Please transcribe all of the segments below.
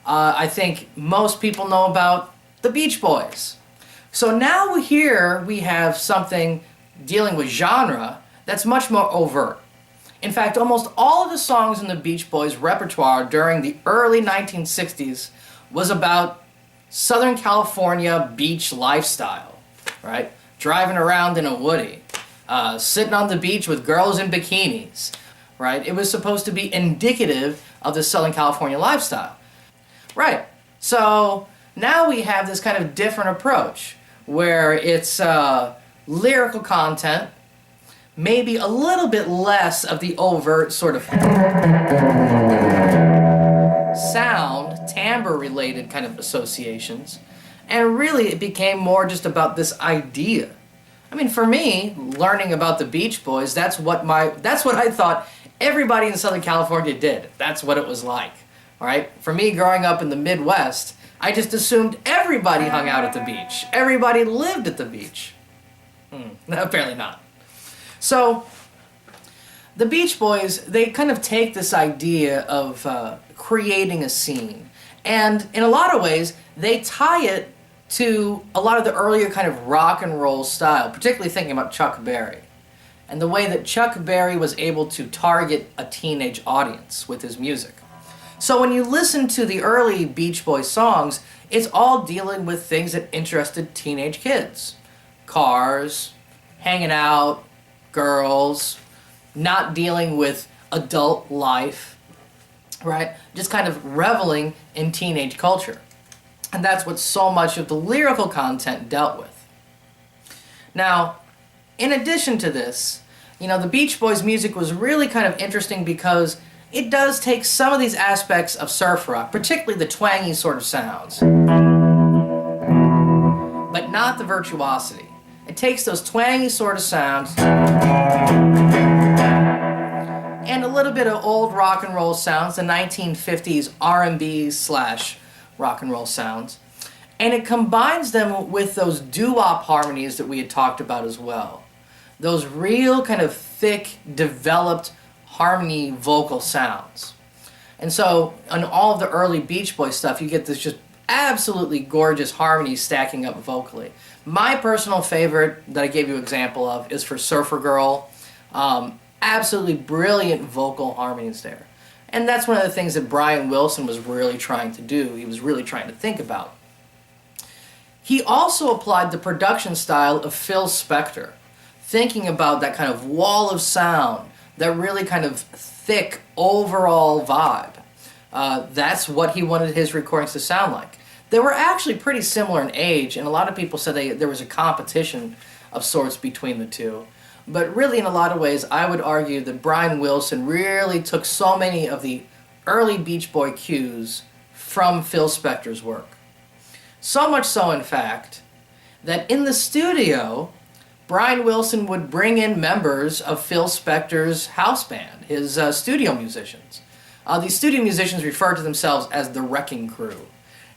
I think most people know about the Beach Boys. So now here we have something dealing with genre that's much more overt. In fact, almost all of the songs in the Beach Boys repertoire during the early 1960s was about Southern California beach lifestyle, right? Driving around in a Woody, sitting on the beach with girls in bikinis, right? It was supposed to be indicative of the Southern California lifestyle. Right, so now we have this kind of different approach where it's lyrical content, maybe a little bit less of the overt sort of sound, timbre-related kind of associations, and really it became more just about this idea. I mean, for me, learning about the Beach Boys, that's what I thought everybody in Southern California did. That's what it was like. All right? For me, growing up in the Midwest, I just assumed everybody hung out at the beach. Everybody lived at the beach. Apparently not. So, the Beach Boys, they kind of take this idea of creating a scene. And in a lot of ways, they tie it to a lot of the earlier kind of rock and roll style, particularly thinking about Chuck Berry. And the way that Chuck Berry was able to target a teenage audience with his music. So when you listen to the early Beach Boys songs, it's all dealing with things that interested teenage kids. Cars, hanging out, girls, not dealing with adult life, right? Just kind of reveling in teenage culture. And that's what so much of the lyrical content dealt with. Now, in addition to this, the Beach Boys music was really kind of interesting because it does take some of these aspects of surf rock, particularly the twangy sort of sounds, but not the virtuosity. It takes those twangy sort of sounds and a little bit of old rock and roll sounds, the 1950s R&B / rock and roll sounds, and it combines them with those doo-wop harmonies that we had talked about as well. Those real kind of thick, developed harmony vocal sounds. And so on all of the early Beach Boys stuff, you get this just absolutely gorgeous harmony stacking up vocally. My personal favorite that I gave you an example of is for Surfer Girl. Absolutely brilliant vocal harmonies there. And that's one of the things that Brian Wilson was really trying to do. He was really trying to think about. He also applied the production style of Phil Spector, thinking about that kind of wall of sound, that really kind of thick overall vibe. That's what he wanted his recordings to sound like. They were actually pretty similar in age, and a lot of people said there was a competition of sorts between the two. But really, in a lot of ways, I would argue that Brian Wilson really took so many of the early Beach Boy cues from Phil Spector's work. So much so, in fact, that in the studio, Brian Wilson would bring in members of Phil Spector's house band, his studio musicians. These studio musicians referred to themselves as the Wrecking Crew.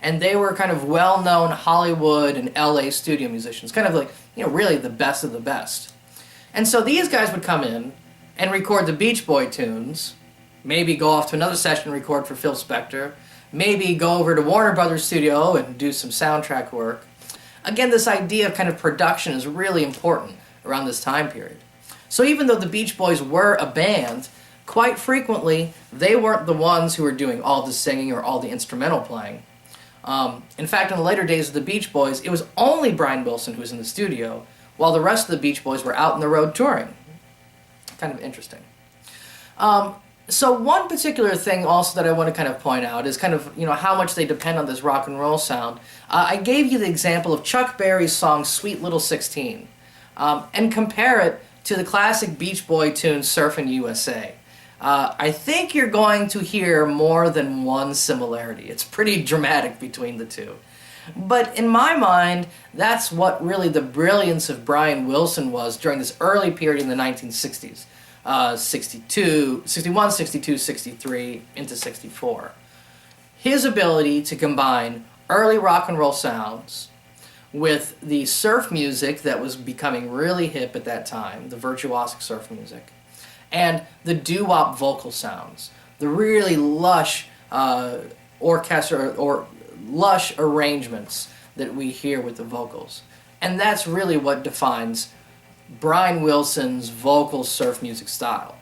And they were kind of well-known Hollywood and LA studio musicians, kind of like, really the best of the best. And so these guys would come in and record the Beach Boy tunes, maybe go off to another session and record for Phil Spector, maybe go over to Warner Brothers studio and do some soundtrack work. Again, this idea of kind of production is really important around this time period. So even though the Beach Boys were a band, quite frequently they weren't the ones who were doing all the singing or all the instrumental playing. In fact, in the later days of the Beach Boys, it was only Brian Wilson who was in the studio, while the rest of the Beach Boys were out on the road touring. Kind of interesting. So one particular thing also that I want to kind of point out is kind of, how much they depend on this rock and roll sound. I gave you the example of Chuck Berry's song Sweet Little 16, and compare it to the classic Beach Boy tune Surfin' USA. I think you're going to hear more than one similarity. It's pretty dramatic between the two. But in my mind, that's what really the brilliance of Brian Wilson was during this early period in the 1960s. 61, 62, 63, into 64. His ability to combine early rock and roll sounds with the surf music that was becoming really hip at that time, the virtuosic surf music, and the doo-wop vocal sounds, the really lush, orchestra or lush arrangements that we hear with the vocals. And that's really what defines Brian Wilson's vocal surf music style.